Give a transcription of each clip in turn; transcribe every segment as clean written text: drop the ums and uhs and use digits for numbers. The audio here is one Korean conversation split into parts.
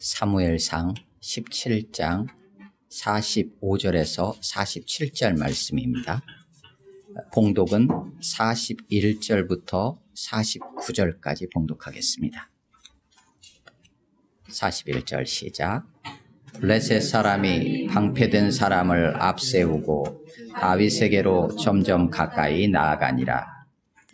사무엘상 17장 45절에서 47절 말씀입니다. 봉독은 41절부터 49절까지 봉독하겠습니다. 41절 시작. 블레셋 사람이 방패든 사람을 앞세우고 다윗에게로 점점 가까이 나아가니라.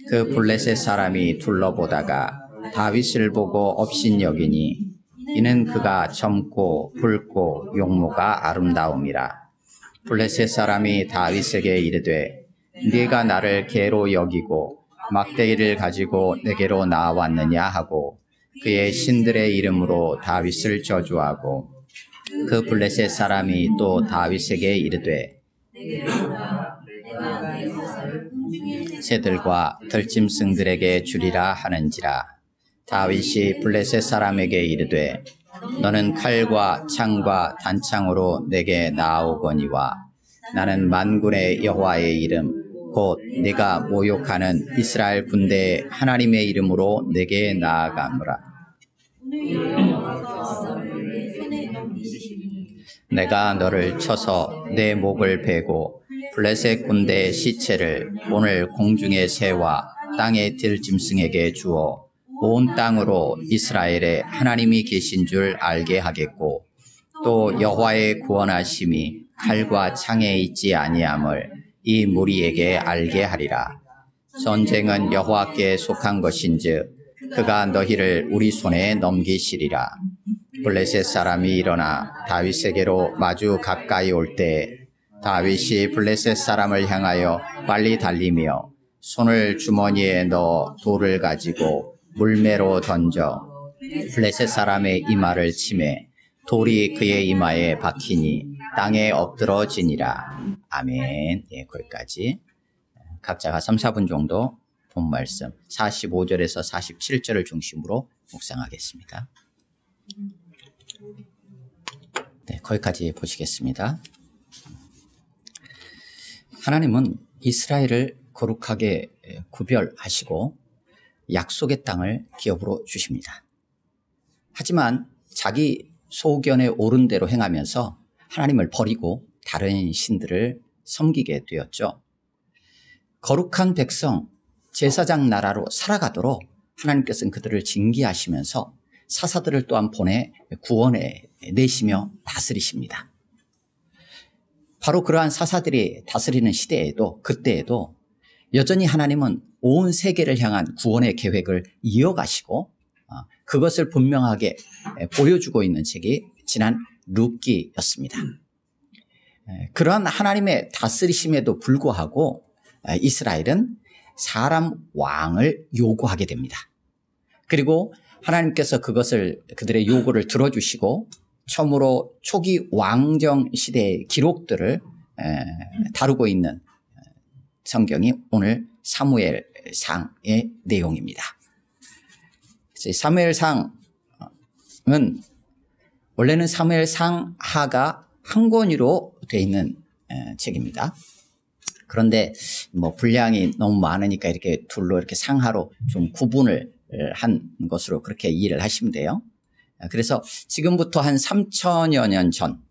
그 블레셋 사람이 둘러보다가 다윗을 보고 업신여기니 이는 그가 젊고 붉고 용모가 아름다움이라. 블레셋 사람이 다윗에게 이르되 네가 나를 개로 여기고 막대기를 가지고 내게로 나왔느냐 하고 그의 신들의 이름으로 다윗을 저주하고 그 블레셋 사람이 또 다윗에게 이르되 새들과 들짐승들에게 주리라 하는지라. 다윗이 블레셋 사람에게 이르되 너는 칼과 창과 단창으로 내게 나아오거니와 나는 만군의 여호와의 이름 곧 네가 모욕하는 이스라엘 군대의 하나님의 이름으로 내게 나아가노라. 내가 너를 쳐서 내 목을 베고 블레셋 군대의 시체를 오늘 공중의 새와 땅의 들짐승에게 주어 온 땅으로 이스라엘에 하나님이 계신 줄 알게 하겠고 또 여호와의 구원하심이 칼과 창에 있지 아니함을 이 무리에게 알게 하리라. 전쟁은 여호와께 속한 것인즉 그가 너희를 우리 손에 넘기시리라. 블레셋 사람이 일어나 다윗에게로 마주 가까이 올 때 다윗이 블레셋 사람을 향하여 빨리 달리며 손을 주머니에 넣어 돌을 가지고 물매로 던져 블레셋 사람의 이마를 치매 돌이 그의 이마에 박히니 땅에 엎드러지니라. 아멘. 예, 거기까지 각자가 3, 4분 정도 본 말씀 45절에서 47절을 중심으로 묵상하겠습니다. 네, 거기까지 보시겠습니다. 하나님은 이스라엘을 거룩하게 구별하시고 약속의 땅을 기업으로 주십니다. 하지만 자기 소견에 옳은 대로 행하면서 하나님을 버리고 다른 신들을 섬기게 되었죠. 거룩한 백성, 제사장 나라로 살아가도록 하나님께서는 그들을 징계하시면서 사사들을 또한 보내 구원해 내시며 다스리십니다. 바로 그러한 사사들이 다스리는 시대에도 그때에도 여전히 하나님은 온 세계를 향한 구원의 계획을 이어가시고 그것을 분명하게 보여주고 있는 책이 지난 룻기였습니다. 그러한 하나님의 다스리심에도 불구하고 이스라엘은 사람 왕을 요구하게 됩니다. 그리고 하나님께서 그들의 요구를 들어주시고 처음으로 초기 왕정 시대의 기록들을 다루고 있는 성경이 오늘 사무엘상의 내용입니다. 사무엘상은 원래는 사무엘상하가 한 권으로 되어 있는 책입니다. 그런데 분량이 너무 많으니까 이렇게 둘로 이렇게 상하로 좀 구분을 한 것으로 그렇게 이해를 하시면 돼요. 그래서 지금부터 한 3000여 년 전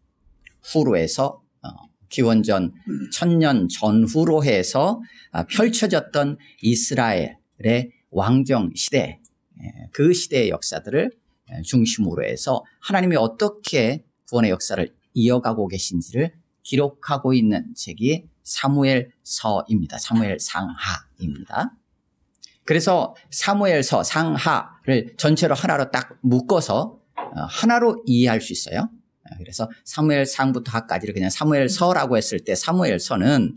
후로 해서 기원전 1000년 전후로 해서 펼쳐졌던 이스라엘의 왕정 시대, 그 시대의 역사들을 중심으로 해서 하나님이 어떻게 구원의 역사를 이어가고 계신지를 기록하고 있는 책이 사무엘서입니다. 사무엘상하입니다. 그래서 사무엘서, 상하를 전체로 하나로 딱 묶어서 하나로 이해할 수 있어요. 그래서 사무엘상부터 하까지를 그냥 사무엘서라고 했을 때 사무엘서는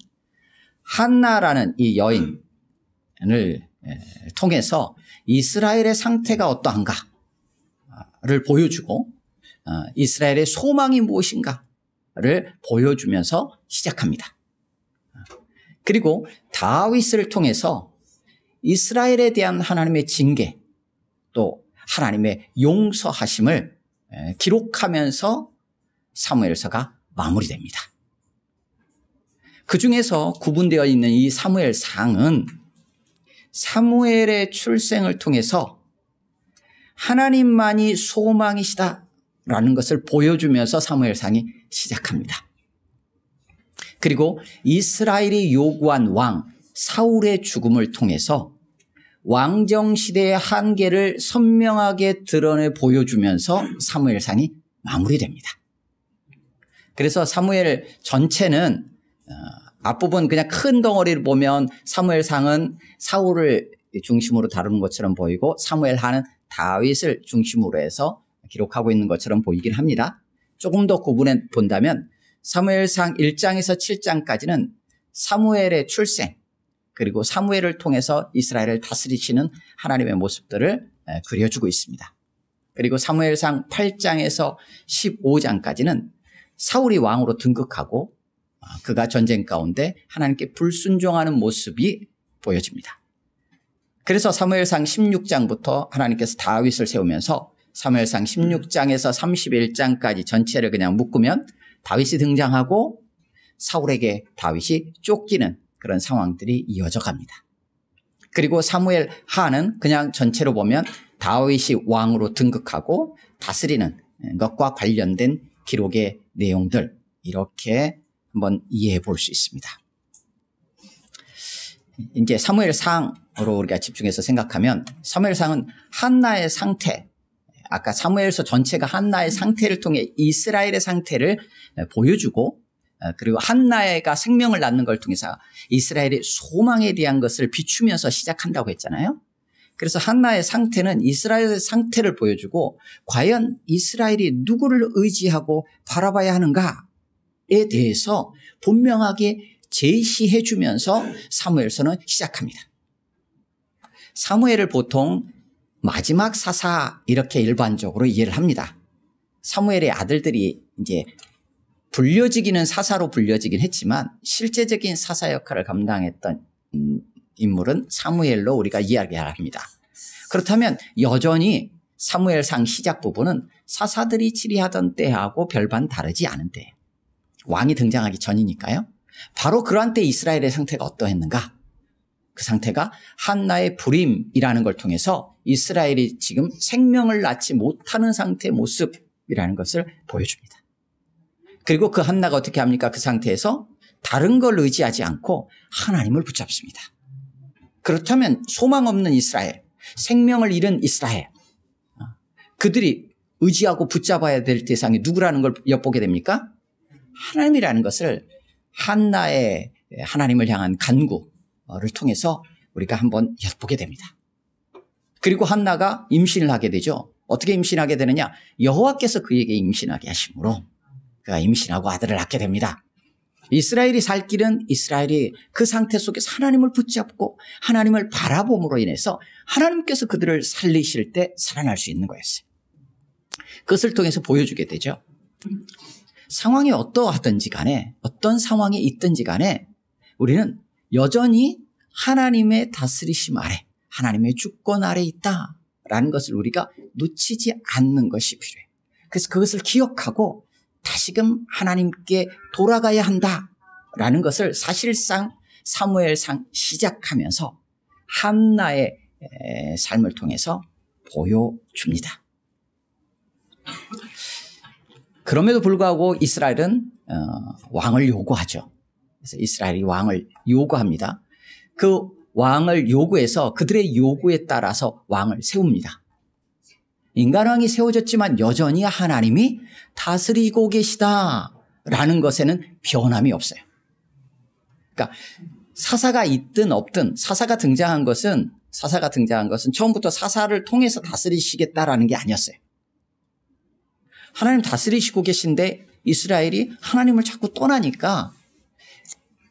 한나라는 이 여인을 통해서 이스라엘의 상태가 어떠한가를 보여주고 이스라엘의 소망이 무엇인가를 보여주면서 시작합니다. 그리고 다윗을 통해서 이스라엘에 대한 하나님의 징계 또 하나님의 용서하심을 기록하면서 사무엘서가 마무리됩니다. 그 중에서 구분되어 있는 이 사무엘상은 사무엘의 출생을 통해서 하나님만이 소망이시다를 라는 것을 보여주면서 사무엘상이 시작합니다. 그리고 이스라엘이 요구한 왕 사울의 죽음을 통해서 왕정시대의 한계를 선명하게 드러내 보여주면서 사무엘상이 마무리됩니다. 그래서 사무엘 전체는 앞부분 그냥 큰 덩어리를 보면 사무엘상은 사울을 중심으로 다루는 것처럼 보이고 사무엘하는 다윗을 중심으로 해서 기록하고 있는 것처럼 보이긴 합니다. 조금 더 구분해 본다면 사무엘상 1장에서 7장까지는 사무엘의 출생 그리고 사무엘을 통해서 이스라엘을 다스리시는 하나님의 모습들을 그려주고 있습니다. 그리고 사무엘상 8장에서 15장까지는 사울이 왕으로 등극하고 그가 전쟁 가운데 하나님께 불순종하는 모습이 보여집니다. 그래서 사무엘상 16장부터 하나님께서 다윗을 세우면서 사무엘상 16장에서 31장까지 전체를 그냥 묶으면 다윗이 등장하고 사울에게 다윗이 쫓기는 그런 상황들이 이어져 갑니다. 그리고 사무엘 하는 그냥 전체로 보면 다윗이 왕으로 등극하고 다스리는 것과 관련된 기록의 내용들 이렇게 한번 이해해 볼 수 있습니다. 이제 사무엘상으로 우리가 집중해서 생각하면 사무엘상은 한나의 상태, 아까 사무엘서 전체가 한나의 상태를 통해 이스라엘의 상태를 보여주고 그리고 한나가 생명을 낳는 걸 통해서 이스라엘의 소망에 대한 것을 비추면서 시작한다고 했잖아요. 그래서 한나의 상태는 이스라엘의 상태를 보여주고 과연 이스라엘이 누구를 의지하고 바라봐야 하는가에 대해서 분명하게 제시해 주면서 사무엘서는 시작합니다. 사무엘을 보통 마지막 사사 이렇게 일반적으로 이해를 합니다. 사무엘의 아들들이 이제 불려지기는 사사로 불려지긴 했지만 실제적인 사사 역할을 감당했던 인물은 사무엘로 우리가 이야기합니다. 그렇다면 여전히 사무엘상 시작 부분은 사사들이 치리하던 때하고 별반 다르지 않은 때예요. 왕이 등장하기 전이니까요. 바로 그러한 때 이스라엘의 상태가 어떠했는가? 그 상태가 한나의 불임이라는 걸 통해서 이스라엘이 지금 생명을 낳지 못하는 상태의 모습이라는 것을 보여줍니다. 그리고 그 한나가 어떻게 합니까? 그 상태에서 다른 걸 의지하지 않고 하나님을 붙잡습니다. 그렇다면 소망 없는 이스라엘, 생명을 잃은 이스라엘, 그들이 의지하고 붙잡아야 될 대상이 누구라는 걸 엿보게 됩니까? 하나님이라는 것을 한나의 하나님을 향한 간구를 통해서 우리가 한번 엿보게 됩니다. 그리고 한나가 임신을 하게 되죠. 어떻게 임신하게 되느냐? 여호와께서 그에게 임신하게 하심으로 그가 임신하고 아들을 낳게 됩니다. 이스라엘이 살 길은 이스라엘이 그 상태 속에서 하나님을 붙잡고 하나님을 바라봄으로 인해서 하나님께서 그들을 살리실 때 살아날 수 있는 거였어요. 그것을 통해서 보여주게 되죠. 상황이 어떠하든지 간에 어떤 상황이 있든지 간에 우리는 여전히 하나님의 다스리심 아래 하나님의 주권 아래 있다라는 것을 우리가 놓치지 않는 것이 필요해요. 그래서 그것을 기억하고 다시금 하나님께 돌아가야 한다라는 것을 사실상 사무엘상 시작하면서 한나의 삶을 통해서 보여줍니다. 그럼에도 불구하고 이스라엘은 왕을 요구하죠. 그래서 이스라엘이 왕을 요구합니다. 그 왕을 요구해서 그들의 요구에 따라서 왕을 세웁니다. 인간왕이 세워졌지만 여전히 하나님이 다스리고 계시다라는 것에는 변함이 없어요. 그러니까 사사가 있든 없든 사사가 등장한 것은 처음부터 사사를 통해서 다스리시겠다라는 게 아니었어요. 하나님 다스리시고 계신데 이스라엘이 하나님을 자꾸 떠나니까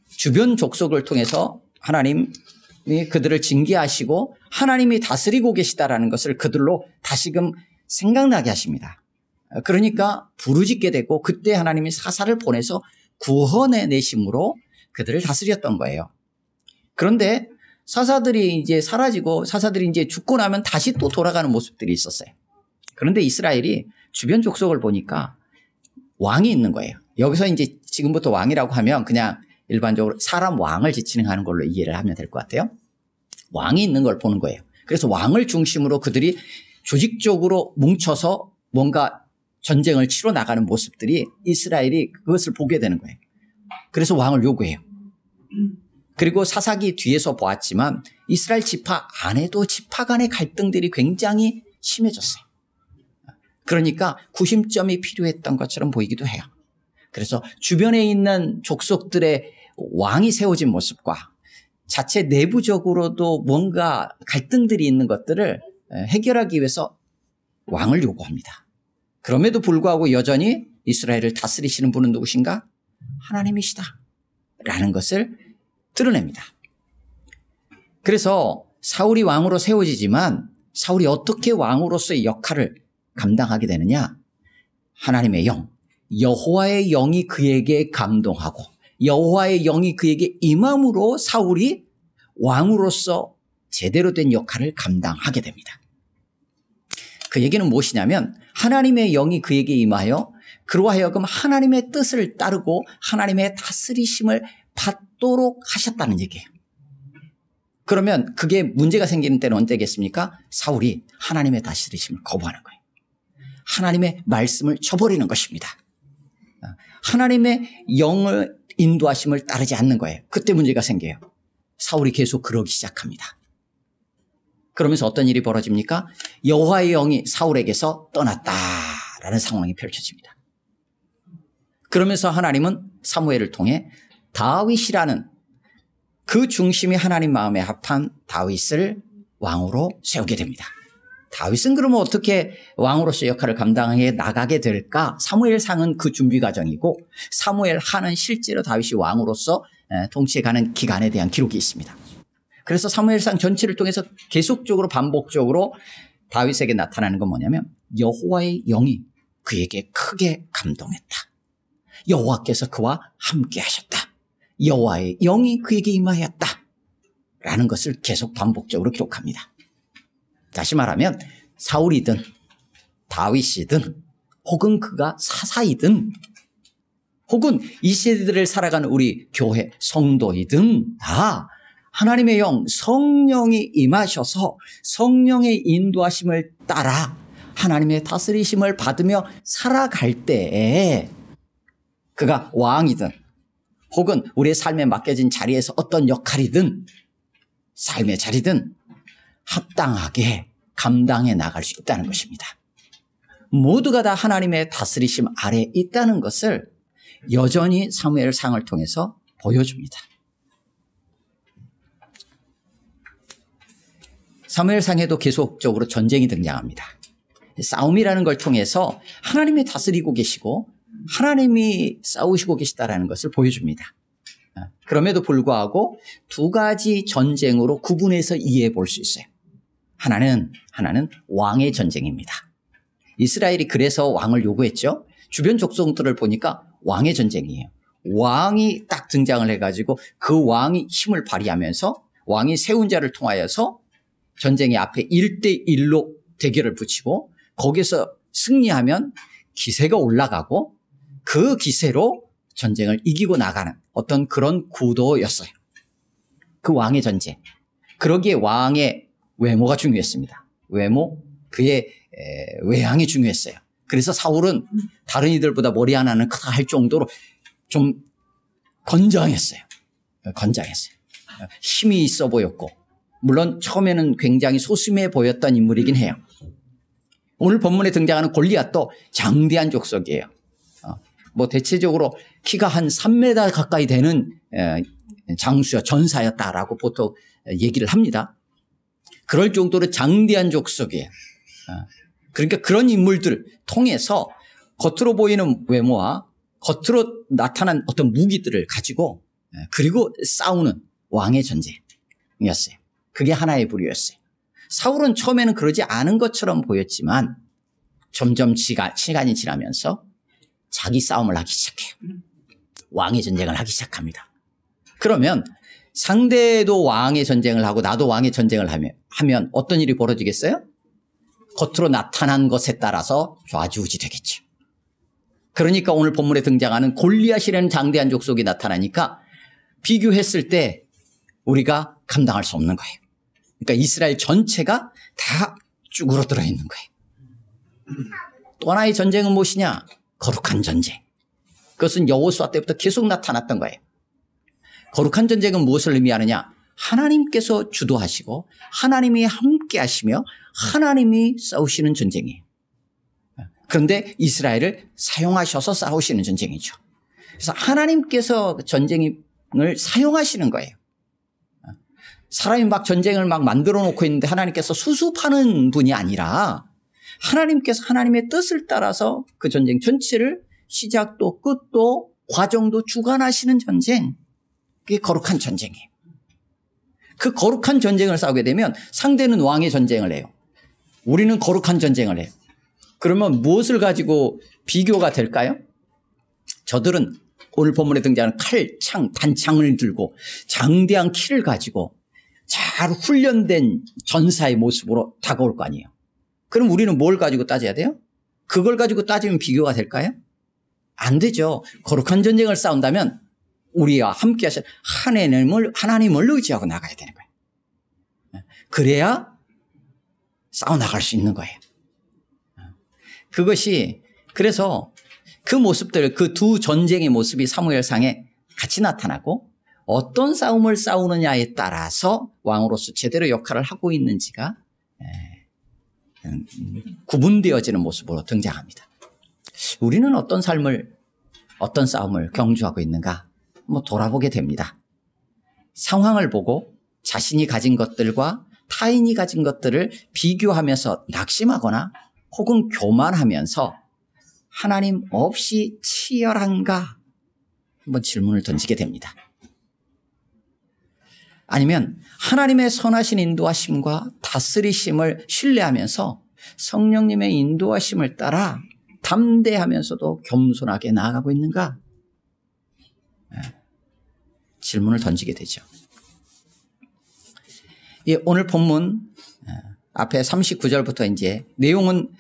주변 족속을 통해서 하나님이 그들을 징계하시고 하나님이 다스리고 계시다라는 것을 그들로 다시금 생각나게 하십니다. 그러니까 부르짖게 되고 그때 하나님이 사사를 보내서 구원해 내심으로 그들을 다스렸던 거예요. 그런데 사사들이 이제 사라지고 사사들이 이제 죽고 나면 다시 또 돌아가는 모습들이 있었어요. 그런데 이스라엘이 주변 족속을 보니까 왕이 있는 거예요. 여기서 이제 지금부터 왕이라고 하면 그냥 일반적으로 사람 왕을 지칭하는 걸로 이해를 하면 될 것 같아요. 왕이 있는 걸 보는 거예요. 그래서 왕을 중심으로 그들이 조직적으로 뭉쳐서 뭔가 전쟁을 치러 나가는 모습들이 이스라엘이 그것을 보게 되는 거예요. 그래서 왕을 요구해요. 그리고 사사기 뒤에서 보았지만 이스라엘 지파 안에도 지파 간의 갈등들이 굉장히 심해졌어요. 그러니까 구심점이 필요했던 것처럼 보이기도 해요. 그래서 주변에 있는 족속들의 왕이 세워진 모습과 자체 내부적으로도 뭔가 갈등들이 있는 것들을 해결하기 위해서 왕을 요구합니다. 그럼에도 불구하고 여전히 이스라엘을 다스리시는 분은 누구신가? 하나님이시다 라는 것을 드러냅니다. 그래서 사울이 왕으로 세워지지만 사울이 어떻게 왕으로서의 역할을 감당하게 되느냐? 하나님의 영, 여호와의 영이 그에게 감동하고 여호와의 영이 그에게 임함으로 사울이 왕으로서 제대로 된 역할을 감당하게 됩니다. 그 얘기는 무엇이냐면 하나님의 영이 그에게 임하여 그로 하여금 하나님의 뜻을 따르고 하나님의 다스리심을 받도록 하셨다는 얘기예요. 그러면 그게 문제가 생기는 때는 언제겠습니까? 사울이 하나님의 다스리심을 거부하는 거예요. 하나님의 말씀을 저버리는 것입니다. 하나님의 영을 인도하심을 따르지 않는 거예요. 그때 문제가 생겨요. 사울이 계속 그러기 시작합니다. 그러면서 어떤 일이 벌어집니까? 여호와의 영이 사울에게서 떠났다라는 상황이 펼쳐집니다. 그러면서 하나님은 사무엘을 통해 다윗이라는 그 중심이 하나님 마음에 합한 다윗을 왕으로 세우게 됩니다. 다윗은 그러면 어떻게 왕으로서 역할을 감당해 나가게 될까? 사무엘상은 그 준비 과정이고 사무엘하는 실제로 다윗이 왕으로서 통치해가는 기간에 대한 기록이 있습니다. 그래서 사무엘상 전체를 통해서 계속적으로 반복적으로 다윗에게 나타나는 건 뭐냐면 여호와의 영이 그에게 크게 감동했다. 여호와께서 그와 함께 하셨다. 여호와의 영이 그에게 임하였다. 라는 것을 계속 반복적으로 기록합니다. 다시 말하면 사울이든 다윗이든 혹은 그가 사사이든 혹은 이 시대들을 살아가는 우리 교회 성도이든 다 하나님의 영 성령이 임하셔서 성령의 인도하심을 따라 하나님의 다스리심을 받으며 살아갈 때에 그가 왕이든 혹은 우리의 삶에 맡겨진 자리에서 어떤 역할이든 삶의 자리든 합당하게 감당해 나갈 수 있다는 것입니다. 모두가 다 하나님의 다스리심 아래 있다는 것을 여전히 사무엘상을 통해서 보여줍니다. 사무엘상에도 계속적으로 전쟁이 등장합니다. 싸움이라는 걸 통해서 하나님이 다스리고 계시고 하나님이 싸우시고 계시다는 것을 보여줍니다. 그럼에도 불구하고 두 가지 전쟁으로 구분해서 이해해 볼 수 있어요. 하나는 왕의 전쟁입니다. 이스라엘이 그래서 왕을 요구했죠. 주변 족속들을 보니까 왕의 전쟁이에요. 왕이 딱 등장을 해가지고 그 왕이 힘을 발휘하면서 왕이 세운 자를 통하여서 전쟁의 앞에 1대1로 대결을 붙이고 거기서 승리하면 기세가 올라가고 그 기세로 전쟁을 이기고 나가는 어떤 그런 구도였어요. 그 왕의 전쟁. 그러기에 왕의 외모가 중요했습니다. 외모, 그의 외향이 중요했어요. 그래서 사울은 다른 이들보다 머리 하나는 크다 할 정도로 좀 건장했어요. 힘이 있어 보였고 물론 처음에는 굉장히 소심해 보였던 인물이긴 해요. 오늘 본문에 등장하는 골리앗도 장대한 족속이에요. 뭐 대체적으로 키가 한 3m 가까이 되는 장수야 전사였다라고 보통 얘기를 합니다. 그럴 정도로 장대한 족속이에요. 그러니까 그런 인물들 통해서 겉으로 보이는 외모와 겉으로 나타난 어떤 무기들을 가지고 그리고 싸우는 왕의 전쟁이었어요. 그게 하나의 부류였어요. 사울은 처음에는 그러지 않은 것처럼 보였지만 점점 시간이 지나면서 자기 싸움을 하기 시작해요. 왕의 전쟁을 하기 시작합니다. 그러면 상대도 왕의 전쟁을 하고 나도 왕의 전쟁을 하면 어떤 일이 벌어지겠어요? 겉으로 나타난 것에 따라서 좌지우지 되겠죠. 그러니까 오늘 본문에 등장하는 골리앗이라는 장대한 족속이 나타나니까 비교했을 때 우리가 감당할 수 없는 거예요. 그러니까 이스라엘 전체가 다 쭈그러들어 있는 거예요. 또 하나의 전쟁은 무엇이냐? 거룩한 전쟁. 그것은 여호수아 때부터 계속 나타났던 거예요. 거룩한 전쟁은 무엇을 의미하느냐? 하나님께서 주도하시고 하나님이 함께 하시며 하나님이 싸우시는 전쟁이에요. 그런데 이스라엘을 사용하셔서 싸우시는 전쟁이죠. 그래서 하나님께서 전쟁을 사용하시는 거예요. 사람이 막 전쟁을 막 만들어 놓고 있는데 하나님께서 수습하는 분이 아니라 하나님께서 하나님의 뜻을 따라서 그 전쟁 전체를 시작도 끝도 과정도 주관하시는 전쟁. 그게 거룩한 전쟁이에요. 그 거룩한 전쟁을 싸우게 되면 상대는 왕의 전쟁을 해요. 우리는 거룩한 전쟁을 해요. 그러면 무엇을 가지고 비교가 될까요? 저들은 오늘 본문에 등장하는 칼, 창, 단창을 들고 장대한 키를 가지고 잘 훈련된 전사의 모습으로 다가올 거 아니에요. 그럼 우리는 뭘 가지고 따져야 돼요? 그걸 가지고 따지면 비교가 될까요? 안 되죠. 거룩한 전쟁을 싸운다면 우리와 함께 하신 하나님을 의지하고 나가야 되는 거예요. 그래야 싸워나갈 수 있는 거예요. 그것이 그래서 그 모습들, 그 두 전쟁의 모습이 사무엘상에 같이 나타나고 어떤 싸움을 싸우느냐에 따라서 왕으로서 제대로 역할을 하고 있는지가 구분되어지는 모습으로 등장합니다. 우리는 어떤 싸움을 경주하고 있는가 돌아보게 됩니다. 상황을 보고 자신이 가진 것들과 타인이 가진 것들을 비교하면서 낙심하거나 혹은 교만하면서 하나님 없이 치열한가 한번 질문을 던지게 됩니다. 아니면 하나님의 선하신 인도하심과 다스리심을 신뢰하면서 성령님의 인도하심을 따라 담대하면서도 겸손하게 나아가고 있는가? 질문을 던지게 되죠. 오늘 본문 앞에 39절부터 이제 내용은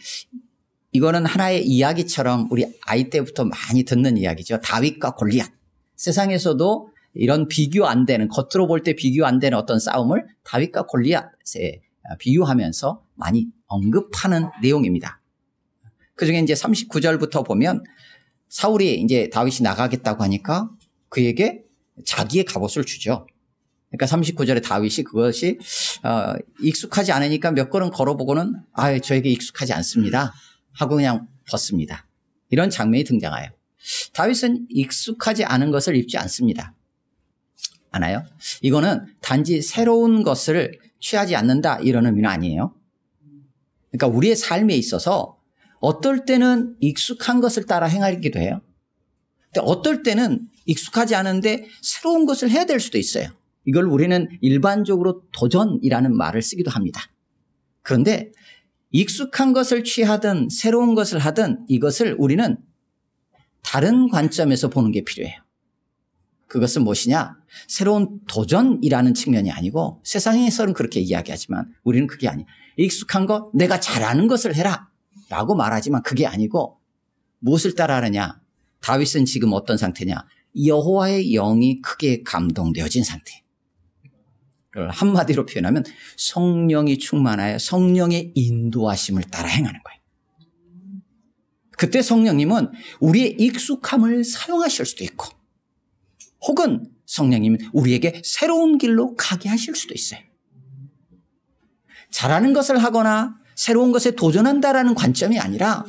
이거는 하나의 이야기처럼 우리 아이 때부터 많이 듣는 이야기죠. 다윗과 골리앗. 세상에서도 이런 비교 안 되는, 겉으로 볼 때 비교 안 되는 어떤 싸움을 다윗과 골리앗에 비유하면서 많이 언급하는 내용입니다. 그 중에 이제 39절부터 보면 사울이 이제 다윗이 나가겠다고 하니까 그에게 자기의 갑옷을 주죠. 그러니까 39절에 다윗이 그것이 익숙하지 않으니까 몇 걸음 걸어보고는 저에게 익숙하지 않습니다 하고 그냥 벗습니다. 이런 장면이 등장해요. 다윗은 익숙하지 않은 것을 입지 않습니다. 않아요? 이거는 단지 새로운 것을 취하지 않는다 이런 의미는 아니에요. 그러니까 우리의 삶에 있어서 어떨 때는 익숙한 것을 따라 행하기도 해요. 근데 어떨 때는 익숙하지 않은데 새로운 것을 해야 될 수도 있어요. 이걸 우리는 일반적으로 도전이라는 말을 쓰기도 합니다. 그런데 익숙한 것을 취하든 새로운 것을 하든 이것을 우리는 다른 관점에서 보는 게 필요해요. 그것은 무엇이냐? 새로운 도전이라는 측면이 아니고 세상에서는 그렇게 이야기하지만 우리는 그게 아니에요. 익숙한 것, 내가 잘하는 것을 해라 라고 말하지만 그게 아니고 무엇을 따라하느냐? 다윗은 지금 어떤 상태냐? 여호와의 영이 크게 감동되어진 상태. 한마디로 표현하면 성령이 충만하여 성령의 인도하심을 따라 행하는 거예요. 그때 성령님은 우리의 익숙함을 사용하실 수도 있고 혹은 성령님은 우리에게 새로운 길로 가게 하실 수도 있어요. 잘하는 것을 하거나 새로운 것에 도전한다라는 관점이 아니라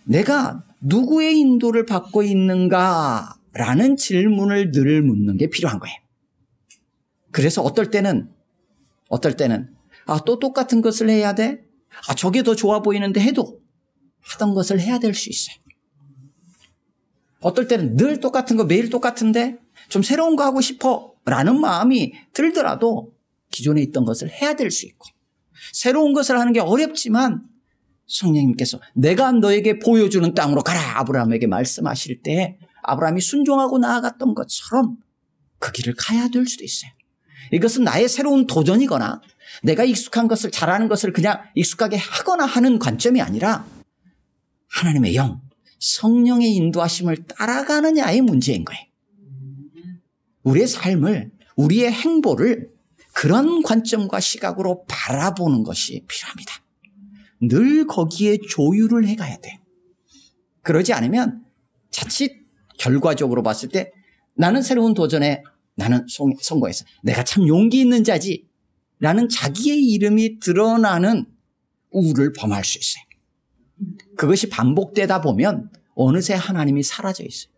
내가 누구의 인도를 받고 있는가라는 질문을 늘 묻는 게 필요한 거예요. 그래서 어떨 때는 또 똑같은 것을 해야 돼? 저게 더 좋아 보이는데 해도 하던 것을 해야 될 수 있어요. 어떨 때는 늘 똑같은 거 매일 똑같은데 좀 새로운 거 하고 싶어 라는 마음이 들더라도 기존에 있던 것을 해야 될 수 있고 새로운 것을 하는 게 어렵지만 성령님께서 내가 너에게 보여주는 땅으로 가라 아브라함에게 말씀하실 때 아브라함이 순종하고 나아갔던 것처럼 그 길을 가야 될 수도 있어요. 이것은 나의 새로운 도전이거나 내가 익숙한 것을 잘하는 것을 그냥 익숙하게 하거나 하는 관점이 아니라 하나님의 영, 성령의 인도하심을 따라가느냐의 문제인 거예요. 우리의 삶을, 우리의 행보를 그런 관점과 시각으로 바라보는 것이 필요합니다. 늘 거기에 조율을 해가야 돼. 그러지 않으면 자칫 결과적으로 봤을 때 나는 새로운 도전에 나는 성공했어. 내가 참 용기 있는 자지. 라는 자기의 이름이 드러나는 우를 범할 수 있어요. 그것이 반복되다 보면 어느새 하나님이 사라져 있어요.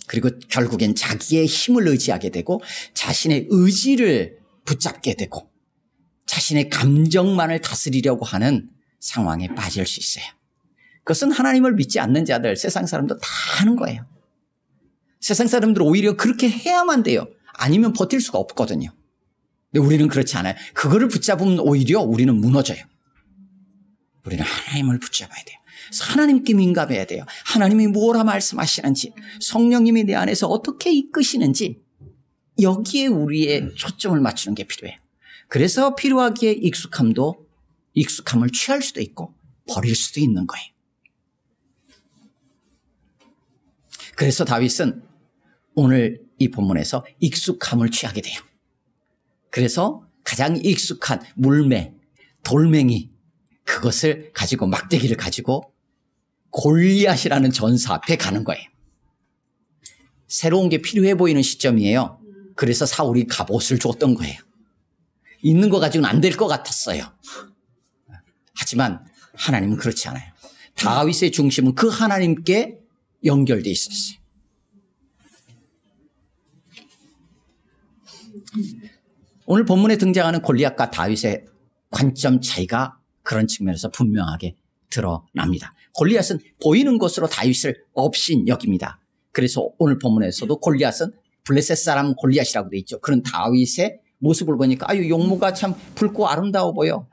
그리고 결국엔 자기의 힘을 의지하게 되고 자신의 의지를 붙잡게 되고 자신의 감정만을 다스리려고 하는 상황에 빠질 수 있어요. 그것은 하나님을 믿지 않는 자들, 세상 사람도 다 하는 거예요. 세상 사람들은 오히려 그렇게 해야만 돼요. 아니면 버틸 수가 없거든요. 근데 우리는 그렇지 않아요. 그거를 붙잡으면 오히려 우리는 무너져요. 우리는 하나님을 붙잡아야 돼요. 하나님께 민감해야 돼요. 하나님이 뭐라 말씀하시는지, 성령님이 내 안에서 어떻게 이끄시는지 여기에 우리의 초점을 맞추는 게 필요해요. 그래서 필요하기에 익숙함을 취할 수도 있고 버릴 수도 있는 거예요. 그래서 다윗은 오늘 이 본문에서 익숙함을 취하게 돼요. 그래서 가장 익숙한 물매, 돌멩이 그것을 가지고 막대기를 가지고 골리앗이라는 전사 앞에 가는 거예요. 새로운 게 필요해 보이는 시점이에요. 그래서 사울이 갑옷을 줬던 거예요. 있는 거 가지고는 안 될 것 같았어요. 하지만 하나님은 그렇지 않아요. 다윗의 중심은 그 하나님께 연결되어 있었어요. 오늘 본문에 등장하는 골리앗과 다윗의 관점 차이가 그런 측면에서 분명하게 드러납니다. 골리앗은 보이는 것으로 다윗을 업신여깁니다. 그래서 오늘 본문에서도 골리앗은 블레셋 사람 골리앗이라고 돼 있죠. 그런 다윗의 모습을 보니까 아유 용모가 참 붉고 아름다워 보여.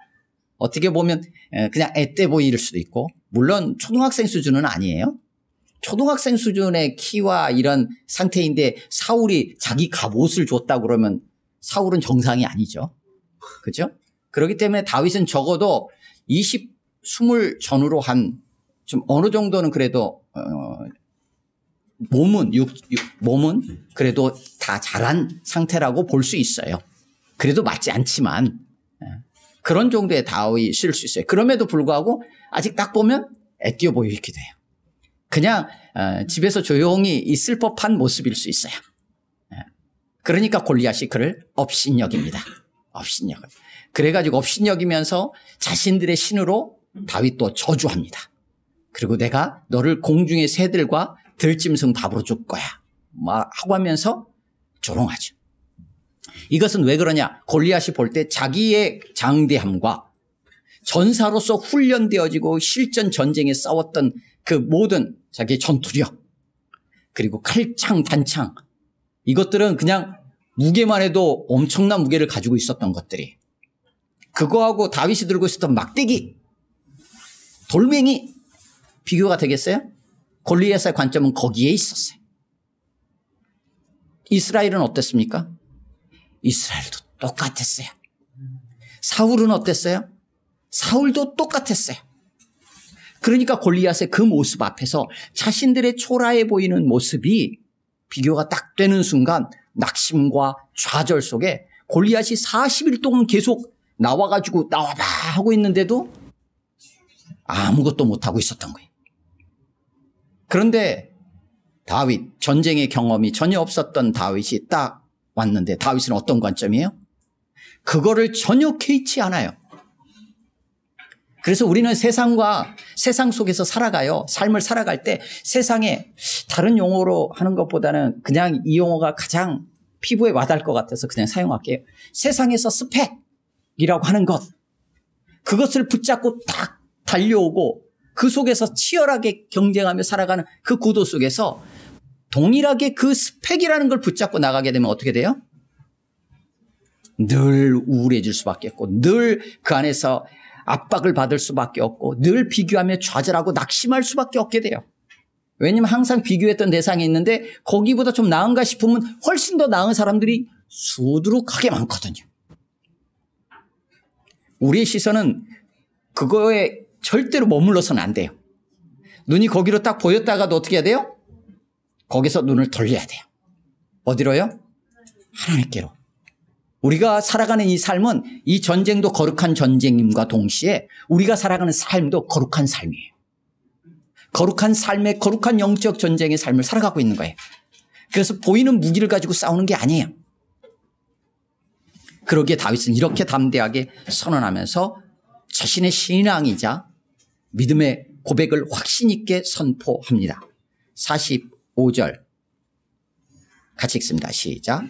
어떻게 보면 그냥 앳돼 보일 수도 있고 물론 초등학생 수준은 아니에요. 초등학생 수준의 키와 이런 상태인데 사울이 자기 갑옷을 줬다고 그러면 사울은 정상이 아니죠. 그렇죠? 그렇기 때문에 다윗은 적어도 20 전후로 한 좀 어느 정도는 그래도 몸은 그래도 다 자란 상태라고 볼 수 있어요. 그래도 맞지 않지만 그런 정도의 다윗일 수 있어요. 그럼에도 불구하고 아직 딱 보면 애띄어 보이기도 해요. 그냥 집에서 조용히 있을 법한 모습일 수 있어요. 그러니까 골리앗이 그를 업신여깁니다. 업신여겨. 그래가지고 업신여기면서 자신들의 신으로 다윗도 저주합니다. 그리고 내가 너를 공중의 새들과 들짐승 밥으로 줄 거야. 하고 하면서 조롱하죠. 이것은 왜 그러냐? 골리앗이 볼 때 자기의 장대함과 전사로서 훈련되어지고 실전 전쟁에 싸웠던 그 모든 자기의 전투력 그리고 칼창, 단창 이것들은 그냥 무게만 해도 엄청난 무게를 가지고 있었던 것들이 그거하고 다윗이 들고 있었던 막대기, 돌멩이 비교가 되겠어요? 골리앗의 관점은 거기에 있었어요. 이스라엘은 어땠습니까? 이스라엘도 똑같았어요. 사울은 어땠어요? 사울도 똑같았어요. 그러니까 골리앗의 그 모습 앞에서 자신들의 초라해 보이는 모습이 비교가 딱 되는 순간 낙심과 좌절 속에 골리앗이 40일 동안 계속 나와가지고 나와봐 하고 있는데도 아무것도 못하고 있었던 거예요. 그런데 다윗, 전쟁의 경험이 전혀 없었던 다윗이 딱 왔는데 다윗은 어떤 관점이에요? 그거를 전혀 개의치 않아요. 그래서 우리는 세상 속에서 살아가요. 삶을 살아갈 때 세상에 다른 용어로 하는 것보다는 그냥 이 용어가 가장 피부에 와닿을 것 같아서 그냥 사용할게요. 세상에서 스펙이라고 하는 것. 그것을 붙잡고 딱 달려오고 그 속에서 치열하게 경쟁하며 살아가는 그 구도 속에서 동일하게 그 스펙이라는 걸 붙잡고 나가게 되면 어떻게 돼요? 늘 우울해질 수밖에 없고 늘 그 안에서 압박을 받을 수밖에 없고 늘 비교하며 좌절하고 낙심할 수밖에 없게 돼요. 왜냐하면 항상 비교했던 대상이 있는데 거기보다 좀 나은가 싶으면 훨씬 더 나은 사람들이 수두룩하게 많거든요. 우리의 시선은 그거에 절대로 머물러서는 안 돼요. 눈이 거기로 딱 보였다가도 어떻게 해야 돼요? 거기서 눈을 돌려야 돼요. 어디로요? 하나님께로. 우리가 살아가는 이 삶은 이 전쟁도 거룩한 전쟁임과 동시에 우리가 살아가는 삶도 거룩한 삶이에요. 거룩한 삶의 거룩한 영적 전쟁의 삶을 살아가고 있는 거예요. 그래서 보이는 무기를 가지고 싸우는 게 아니에요. 그러기에 다윗은 이렇게 담대하게 선언하면서 자신의 신앙이자 믿음의 고백을 확신 있게 선포합니다. 45절 같이 읽습니다. 시작.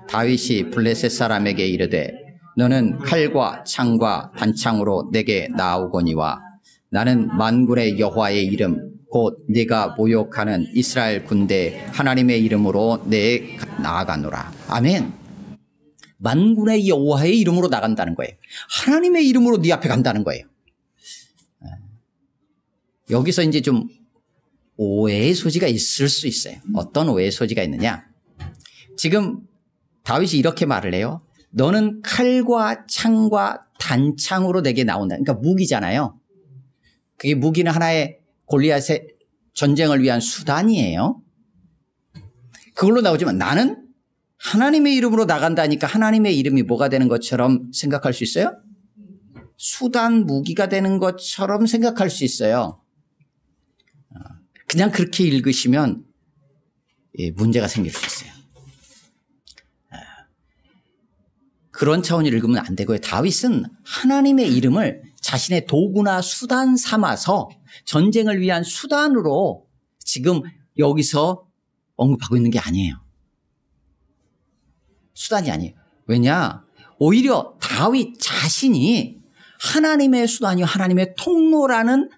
다윗이 블레셋 사람에게 이르되 너는 칼과 창과 단창으로 내게 나오거니와 나는 만군의 여호와의 이름 곧 네가 모욕하는 이스라엘 군대 하나님의 이름으로 내 나아가노라. 아멘. 만군의 여호와의 이름으로 나간다는 거예요. 하나님의 이름으로 네 앞에 간다는 거예요. 여기서 이제 좀 오해의 소지가 있을 수 있어요. 어떤 오해의 소지가 있느냐? 지금 다윗이 이렇게 말을 해요. 너는 칼과 창과 단창으로 내게 나온다. 그러니까 무기잖아요. 그게 무기는 하나의 골리앗의 전쟁을 위한 수단이에요. 그걸로 나오지만 나는 하나님의 이름으로 나간다니까 하나님의 이름이 뭐가 되는 것처럼 생각할 수 있어요? 수단 무기가 되는 것처럼 생각할 수 있어요. 그냥 그렇게 읽으시면 문제가 생길 수 있어요. 그런 차원을 읽으면 안 되고요. 다윗은 하나님의 이름을 자신의 도구나 수단 삼아서 전쟁을 위한 수단으로 지금 여기서 언급하고 있는 게 아니에요. 수단이 아니에요. 왜냐? 오히려 다윗 자신이 하나님의 수단이요 하나님의 통로라는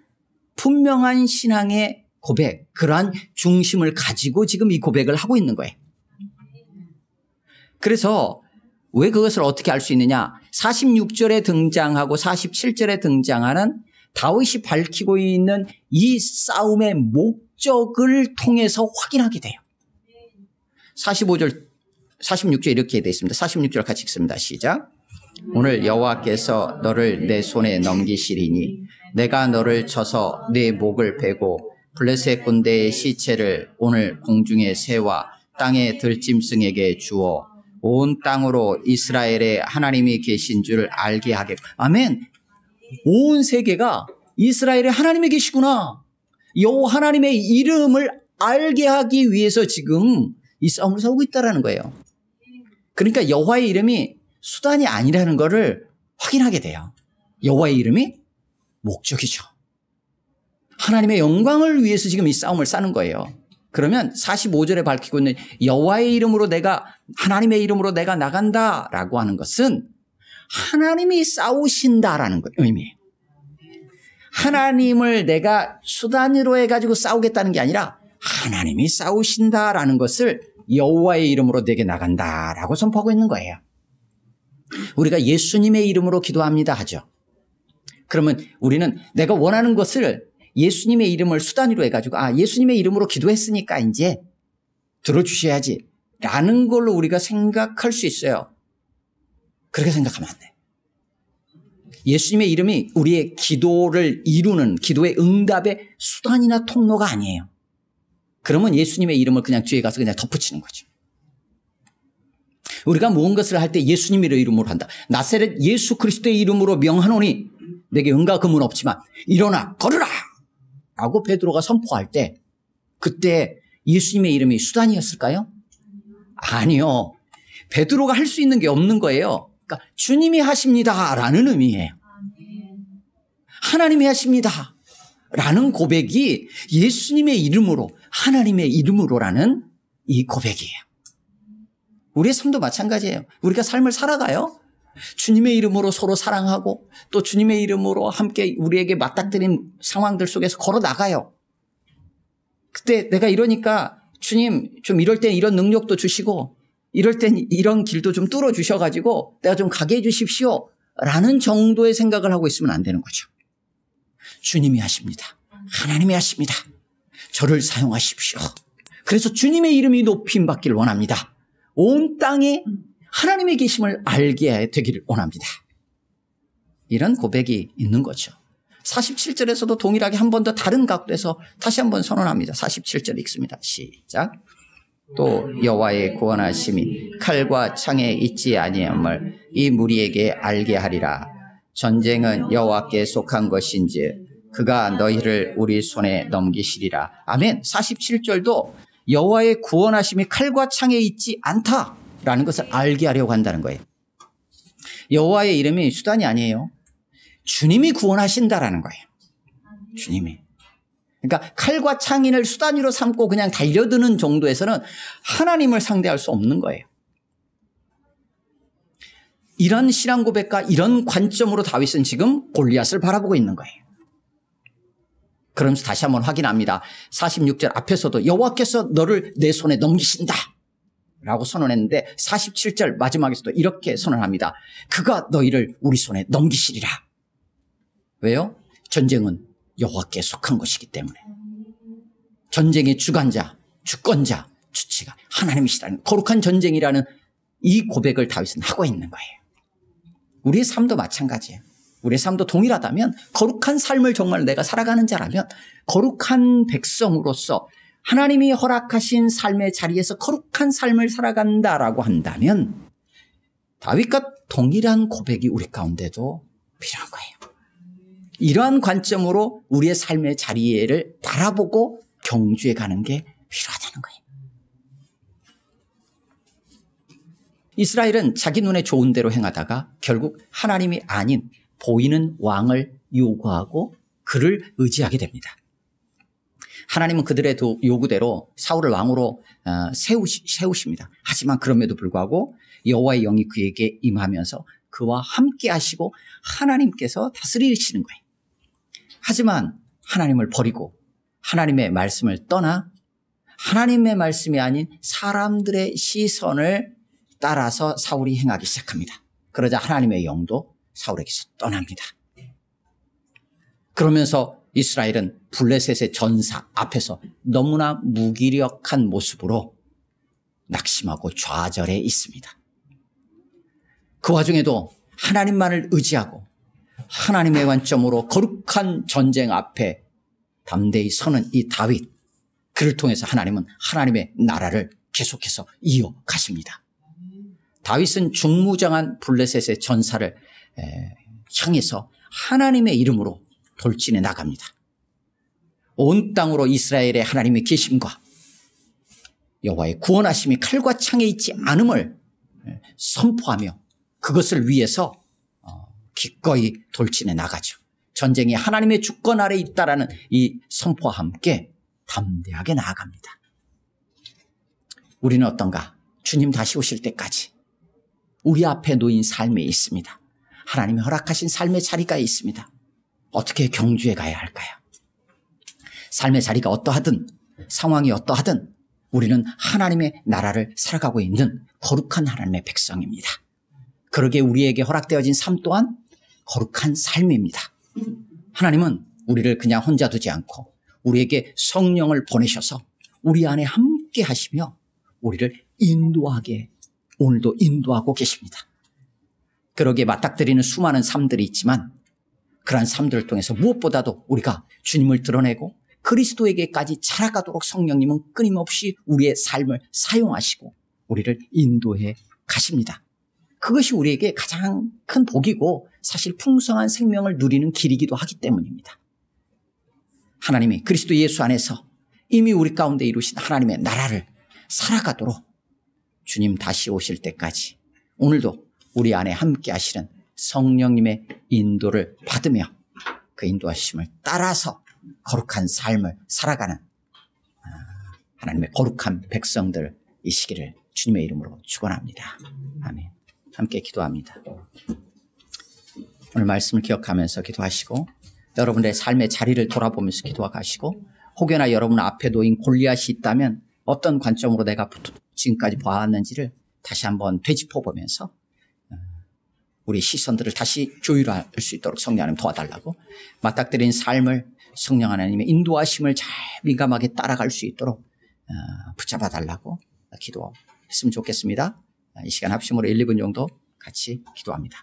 분명한 신앙의 고백, 그러한 중심을 가지고 지금 이 고백을 하고 있는 거예요. 그래서 왜 그것을 어떻게 알 수 있느냐? 46절에 등장하고 47절에 등장하는 다윗이 밝히고 있는 이 싸움의 목적을 통해서 확인하게 돼요. 45절, 46절 이렇게 되어 있습니다. 46절 같이 읽습니다. 시작. 오늘 여호와께서 너를 내 손에 넘기시리니 내가 너를 쳐서 네 목을 베고 블레셋 군대의 시체를 오늘 공중의 새와 땅의 들짐승에게 주어 온 땅으로 이스라엘에 하나님이 계신 줄 알게 하게. 아멘. 온 세계가 이스라엘에 하나님이 계시구나. 여호와 하나님의 이름을 알게 하기 위해서 지금 이 싸움을 싸우고 있다는 거예요. 그러니까 여호와의 이름이 수단이 아니라는 것을 확인하게 돼요. 여호와의 이름이 목적이죠. 하나님의 영광을 위해서 지금 이 싸움을 싸는 거예요. 그러면 45절에 밝히고 있는 여호와의 이름으로 내가 하나님의 이름으로 내가 나간다라고 하는 것은 하나님이 싸우신다라는 의미예요. 하나님을 내가 수단으로 해가지고 싸우겠다는 게 아니라 하나님이 싸우신다라는 것을 여호와의 이름으로 내게 나간다라고 선포하고 있는 거예요. 우리가 예수님의 이름으로 기도합니다 하죠. 그러면 우리는 내가 원하는 것을 예수님의 이름을 수단으로 해가지고 예수님의 이름으로 기도했으니까 이제 들어주셔야지 라는 걸로 우리가 생각할 수 있어요. 그렇게 생각하면 안 돼. 예수님의 이름이 우리의 기도를 이루는 기도의 응답의 수단이나 통로가 아니에요. 그러면 예수님의 이름을 그냥 뒤에 가서 그냥 덧붙이는 거죠. 우리가 무언가를 할 때 예수님의 이름으로 한다. 나사렛 예수 그리스도의 이름으로 명하노니 내게 은과 금은 없지만 일어나 걸으라 라고 베드로가 선포할 때 그때 예수님의 이름이 수단이었을까요? 아니요. 베드로가 할 수 있는 게 없는 거예요. 그러니까 주님이 하십니다 라는 의미예요. 하나님이 하십니다 라는 고백이 예수님의 이름으로 하나님의 이름으로라는 이 고백이에요. 우리의 삶도 마찬가지예요. 우리가 삶을 살아가요. 주님의 이름으로 서로 사랑하고 또 주님의 이름으로 함께 우리에게 맞닥뜨린 상황들 속에서 걸어 나가요. 그때 내가 이러니까 주님 좀 이럴 땐 이런 능력도 주시고 이럴 땐 이런 길도 좀 뚫어 주셔가지고 내가 좀 가게 해 주십시오 라는 정도의 생각을 하고 있으면 안 되는 거죠. 주님이 하십니다. 하나님이 하십니다. 저를 사용하십시오. 그래서 주님의 이름이 높임 받기를 원합니다. 온 땅에 하나님의 계심을 알게 되기를 원합니다. 이런 고백이 있는 거죠. 47절에서도 동일하게 한 번 더 다른 각도에서 다시 한번 선언합니다. 47절 읽습니다. 시작. 또 여호와의 구원하심이 칼과 창에 있지 아니함을 이 무리에게 알게 하리라. 전쟁은 여호와께 속한 것인지 그가 너희를 우리 손에 넘기시리라. 아멘. 47절도 여호와의 구원하심이 칼과 창에 있지 않다라는 것을 알게 하려고 한다는 거예요. 여호와의 이름이 수단이 아니에요. 주님이 구원하신다라는 거예요. 주님이. 그러니까 칼과 창인을 수단으로 삼고 그냥 달려드는 정도에서는 하나님을 상대할 수 없는 거예요. 이런 신앙 고백과 이런 관점으로 다윗은 지금 골리앗을 바라보고 있는 거예요. 그러면서 다시 한번 확인합니다. 46절 앞에서도 여호와께서 너를 내 손에 넘기신다 라고 선언했는데 47절 마지막에서도 이렇게 선언합니다. 그가 너희를 우리 손에 넘기시리라. 왜요? 전쟁은 여호와께 속한 것이기 때문에. 전쟁의 주관자, 주권자, 주치가 하나님이시라는 거룩한 전쟁이라는 이 고백을 다윗은 하고 있는 거예요. 우리의 삶도 마찬가지예요. 우리의 삶도 동일하다면 거룩한 삶을 정말 내가 살아가는 자라면 거룩한 백성으로서 하나님이 허락하신 삶의 자리에서 거룩한 삶을 살아간다라고 한다면 다윗과 동일한 고백이 우리 가운데도 필요한 거예요. 이러한 관점으로 우리의 삶의 자리를 바라보고 경주해 가는 게 필요하다는 거예요. 이스라엘은 자기 눈에 좋은 대로 행하다가 결국 하나님이 아닌 보이는 왕을 요구하고 그를 의지하게 됩니다. 하나님은 그들의 요구대로 사울을 왕으로 세우십니다. 하지만 그럼에도 불구하고 여호와의 영이 그에게 임하면서 그와 함께 하시고 하나님께서 다스리시는 거예요. 하지만 하나님을 버리고 하나님의 말씀을 떠나 하나님의 말씀이 아닌 사람들의 시선을 따라서 사울이 행하기 시작합니다. 그러자 하나님의 영도 사울에게서 떠납니다. 그러면서 이스라엘은 블레셋의 전사 앞에서 너무나 무기력한 모습으로 낙심하고 좌절해 있습니다. 그 와중에도 하나님만을 의지하고 하나님의 관점으로 거룩한 전쟁 앞에 담대히 서는 이 다윗, 그를 통해서 하나님은 하나님의 나라를 계속해서 이어가십니다. 다윗은 중무장한 블레셋의 전사를 향해서 하나님의 이름으로 돌진해 나갑니다. 온 땅으로 이스라엘의 하나님의 계심과 여호와의 구원하심이 칼과 창에 있지 않음을 선포하며 그것을 위해서 기꺼이 돌진해 나가죠. 전쟁이 하나님의 주권 아래 있다라는 이 선포와 함께 담대하게 나아갑니다. 우리는 어떤가? 주님 다시 오실 때까지 우리 앞에 놓인 삶이 있습니다. 하나님이 허락하신 삶의 자리가 있습니다. 어떻게 경주해 가야 할까요? 삶의 자리가 어떠하든 상황이 어떠하든 우리는 하나님의 나라를 살아가고 있는 거룩한 하나님의 백성입니다. 그러기에 우리에게 허락되어진 삶 또한 거룩한 삶입니다. 하나님은 우리를 그냥 혼자 두지 않고 우리에게 성령을 보내셔서 우리 안에 함께 하시며 우리를 인도하게 오늘도 인도하고 계십니다. 그러기에 맞닥뜨리는 수많은 삶들이 있지만 그러한 삶들을 통해서 무엇보다도 우리가 주님을 드러내고 그리스도에게까지 자라가도록 성령님은 끊임없이 우리의 삶을 사용하시고 우리를 인도해 가십니다. 그것이 우리에게 가장 큰 복이고 사실 풍성한 생명을 누리는 길이기도 하기 때문입니다. 하나님이 그리스도 예수 안에서 이미 우리 가운데 이루신 하나님의 나라를 살아가도록 주님 다시 오실 때까지 오늘도 우리 안에 함께 하시는 성령님의 인도를 받으며 그 인도하심을 따라서 거룩한 삶을 살아가는 하나님의 거룩한 백성들이시기를 주님의 이름으로 축원합니다. 아멘. 함께 기도합니다. 오늘 말씀을 기억하면서 기도하시고 여러분의 삶의 자리를 돌아보면서 기도하시고 혹여나 여러분 앞에 놓인 골리앗이 있다면 어떤 관점으로 내가 지금까지 봐왔는지를 다시 한번 되짚어보면서 우리 시선들을 다시 조율할 수 있도록 성령 하나님 도와달라고 맞닥뜨린 삶을 성령 하나님의 인도하심을 잘 민감하게 따라갈 수 있도록 붙잡아달라고 기도했으면 좋겠습니다. 이 시간 합심으로 1, 2분 정도 같이 기도합니다.